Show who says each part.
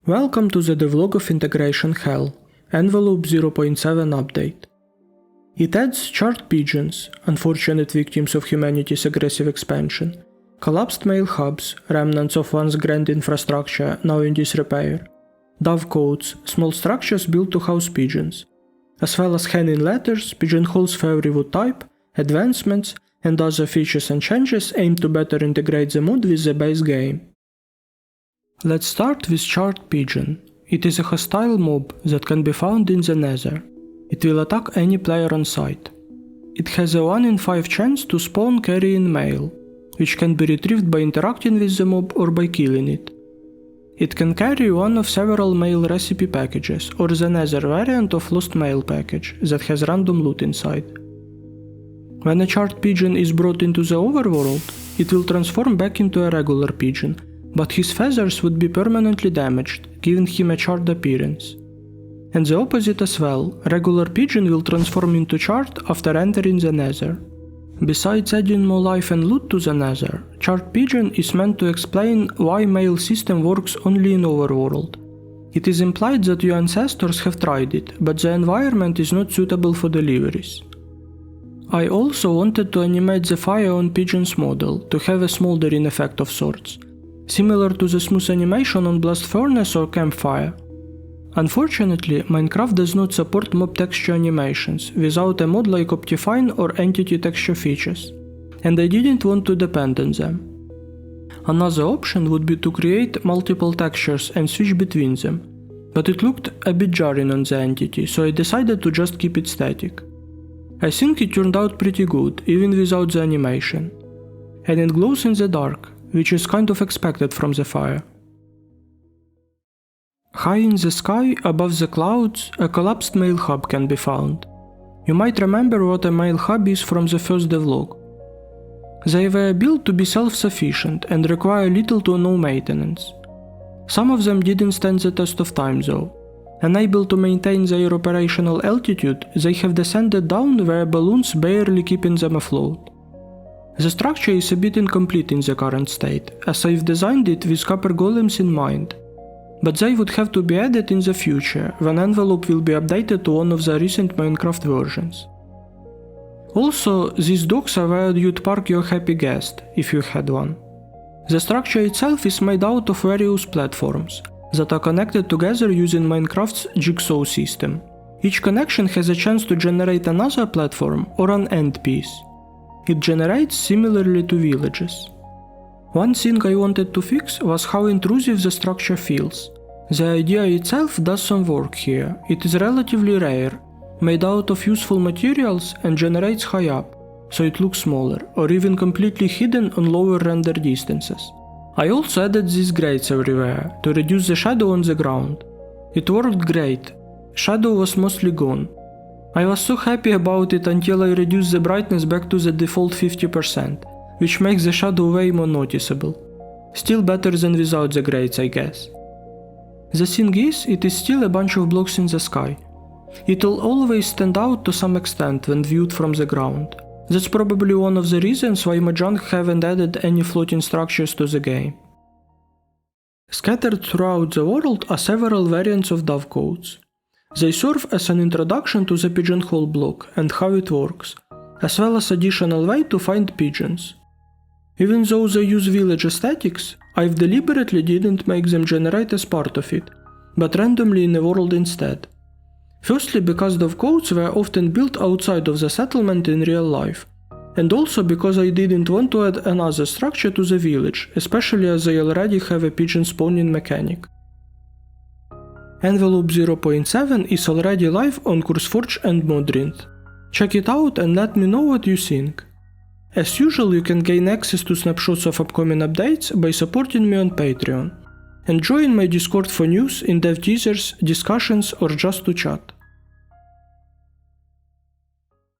Speaker 1: Welcome to the Devlog of Integration Hell, Envelope 0.7 update. It adds charred pigeons, unfortunate victims of humanity's aggressive expansion, collapsed mail hubs, remnants of once grand infrastructure now in disrepair, dovecotes, small structures built to house pigeons, as well as hen-in letters, pigeonholes for every wood type, advancements, and other features and changes aimed to better integrate the mod with the base game. Let's start with Charred Pigeon. It is a hostile mob that can be found in the Nether. It will attack any player on site. It has a 1 in 5 chance to spawn carrying mail, which can be retrieved by interacting with the mob or by killing it. It can carry one of several mail recipe packages or the Nether variant of Lost Mail package that has random loot inside. When a Charred Pigeon is brought into the overworld, it will transform back into a regular pigeon, but his feathers would be permanently damaged, giving him a charred appearance. And the opposite as well, regular pigeon will transform into charred after entering the Nether. Besides adding more life and loot to the Nether, Charred Pigeon is meant to explain why mail system works only in overworld. It is implied that your ancestors have tried it, but the environment is not suitable for deliveries. I also wanted to animate the fire on pigeons model to have a smoldering effect of sorts, similar to the smooth animation on blast furnace or campfire. Unfortunately, Minecraft does not support mob texture animations without a mod like Optifine or Entity texture features, and I didn't want to depend on them. Another option would be to create multiple textures and switch between them, but it looked a bit jarring on the Entity, so I decided to just keep it static. I think it turned out pretty good, even without the animation. And it glows in the dark, which is kind of expected from the fire. High in the sky, above the clouds, a collapsed mail hub can be found. You might remember what a mail hub is from the first devlog. They were built to be self-sufficient and require little to no maintenance. Some of them didn't stand the test of time though. Unable to maintain their operational altitude, they have descended down where balloons barely keeping them afloat. The structure is a bit incomplete in the current state, as I've designed it with copper golems in mind, but they would have to be added in the future, when Envelope will be updated to one of the recent Minecraft versions. Also, these docks are where you'd park your happy guest, if you had one. The structure itself is made out of various platforms, that are connected together using Minecraft's jigsaw system. Each connection has a chance to generate another platform or an end piece. It generates similarly to villages. One thing I wanted to fix was how intrusive the structure feels. The idea itself does some work here. It is relatively rare, made out of useful materials and generates high up, so it looks smaller, or even completely hidden on lower render distances. I also added these grates everywhere to reduce the shadow on the ground. It worked great. Shadow was mostly gone. I was so happy about it until I reduced the brightness back to the default 50%, which makes the shadow way more noticeable. Still better than without the grates, I guess. The thing is, it is still a bunch of blocks in the sky. It will always stand out to some extent when viewed from the ground. That's probably one of the reasons why Mojang haven't added any floating structures to the game. Scattered throughout the world are several variants of dovecotes. They serve as an introduction to the pigeonhole block and how it works, as well as additional way to find pigeons. Even though they use village aesthetics, I've deliberately didn't make them generate as part of it, but randomly in a world instead. Firstly because dovecotes were often built outside of the settlement in real life, and also because I didn't want to add another structure to the village, especially as they already have a pigeon spawning mechanic. Envelope 0.7 is already live on CurseForge and Modrinth. Check it out and let me know what you think. As usual, you can gain access to snapshots of upcoming updates by supporting me on Patreon, and join my Discord for news, in-depth teasers, discussions or just to chat.